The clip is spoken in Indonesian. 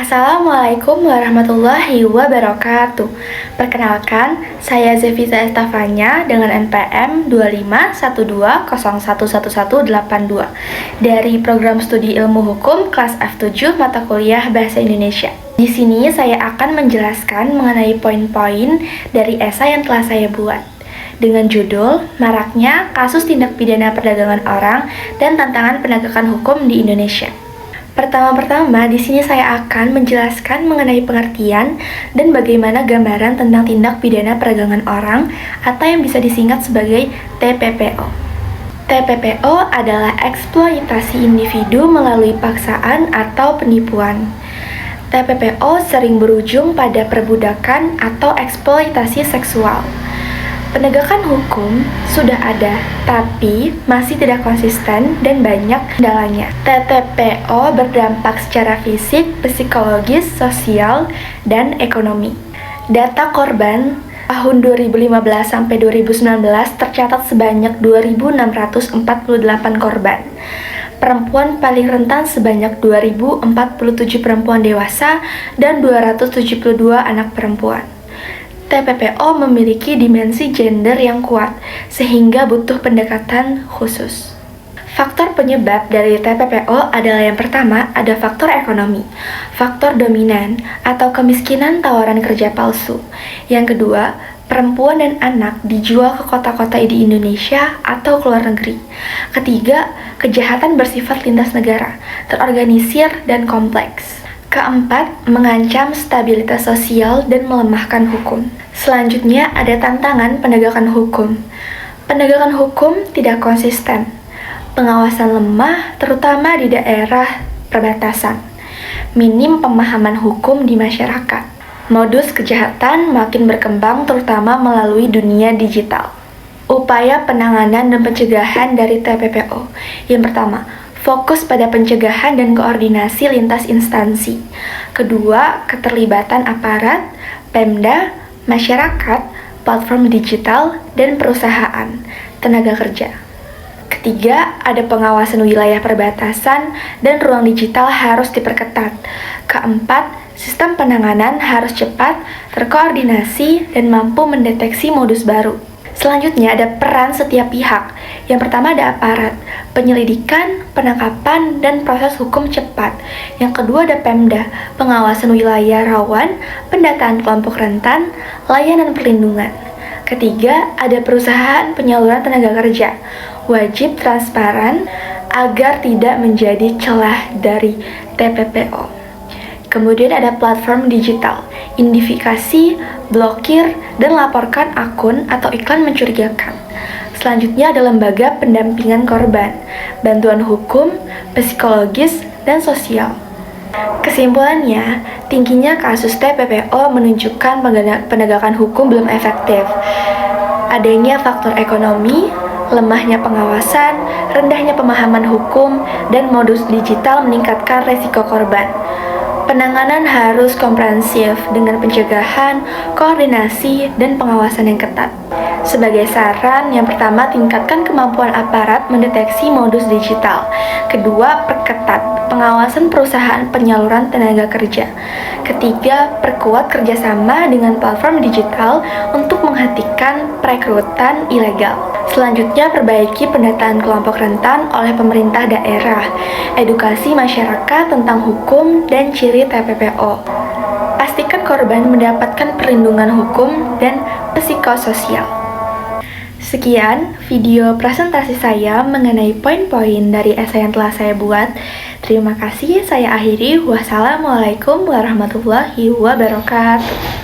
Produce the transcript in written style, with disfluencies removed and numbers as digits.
Assalamualaikum warahmatullahi wabarakatuh. Perkenalkan, saya Zevita Estafanya dengan NPM 2512011182 dari Program Studi Ilmu Hukum kelas F7 mata kuliah Bahasa Indonesia. Di sini saya akan menjelaskan mengenai poin-poin dari esai yang telah saya buat dengan judul Maraknya Kasus Tindak Pidana Perdagangan Orang dan Tantangan Penegakan Hukum di Indonesia. Pertama-tama, di sini saya akan menjelaskan mengenai pengertian dan bagaimana gambaran tentang tindak pidana perdagangan orang atau yang bisa disingkat sebagai TPPO. TPPO adalah eksploitasi individu melalui paksaan atau penipuan. TPPO sering berujung pada perbudakan atau eksploitasi seksual. Penegakan hukum sudah ada, tapi masih tidak konsisten dan banyak kendalanya. TPPO berdampak secara fisik, psikologis, sosial, dan ekonomi. Data korban tahun 2015 sampai 2019 tercatat sebanyak 2.648 korban. Perempuan paling rentan sebanyak 2.047 perempuan dewasa dan 272 anak perempuan. TPPO memiliki dimensi gender yang kuat, sehingga butuh pendekatan khusus. Faktor penyebab dari TPPO adalah yang pertama, ada faktor ekonomi, faktor dominan, atau kemiskinan tawaran kerja palsu. Yang kedua, perempuan dan anak dijual ke kota-kota di Indonesia atau ke luar negeri. Ketiga, kejahatan bersifat lintas negara, terorganisir dan kompleks. Keempat, mengancam stabilitas sosial dan melemahkan hukum. Selanjutnya, ada tantangan penegakan hukum. Penegakan hukum tidak konsisten. Pengawasan lemah, terutama di daerah perbatasan. Minim pemahaman hukum di masyarakat. Modus kejahatan makin berkembang terutama melalui dunia digital. Upaya penanganan dan pencegahan dari TPPO. Yang pertama, fokus pada pencegahan dan koordinasi lintas instansi. Kedua, keterlibatan aparat, Pemda, masyarakat, platform digital, dan perusahaan, tenaga kerja. Ketiga, ada pengawasan wilayah perbatasan dan ruang digital harus diperketat. Keempat, sistem penanganan harus cepat, terkoordinasi, dan mampu mendeteksi modus baru. Selanjutnya ada peran setiap pihak. Yang pertama ada aparat, penyelidikan, penangkapan, dan proses hukum cepat. Yang kedua ada Pemda, pengawasan wilayah rawan, pendataan kelompok rentan, layanan perlindungan. Ketiga ada perusahaan penyaluran tenaga kerja, wajib transparan agar tidak menjadi celah dari TPPO. Kemudian ada platform digital, identifikasi, blokir, dan laporkan akun atau iklan mencurigakan. Selanjutnya ada lembaga pendampingan korban, bantuan hukum, psikologis, dan sosial. Kesimpulannya, tingginya kasus TPPO menunjukkan penegakan hukum belum efektif. Adanya faktor ekonomi, lemahnya pengawasan, rendahnya pemahaman hukum, dan modus digital meningkatkan resiko korban. Penanganan harus komprehensif dengan pencegahan, koordinasi, dan pengawasan yang ketat. Sebagai saran, yang pertama, tingkatkan kemampuan aparat mendeteksi modus digital. Kedua, perketat pengawasan perusahaan penyaluran tenaga kerja. Ketiga, perkuat kerjasama dengan platform digital untuk menghentikan perekrutan ilegal. Selanjutnya, perbaiki pendataan kelompok rentan oleh pemerintah daerah, edukasi masyarakat tentang hukum dan ciri TPPO. Pastikan korban mendapatkan perlindungan hukum dan psikososial. Sekian video presentasi saya mengenai poin-poin dari esai yang telah saya buat. Terima kasih, saya akhiri. Wassalamualaikum warahmatullahi wabarakatuh.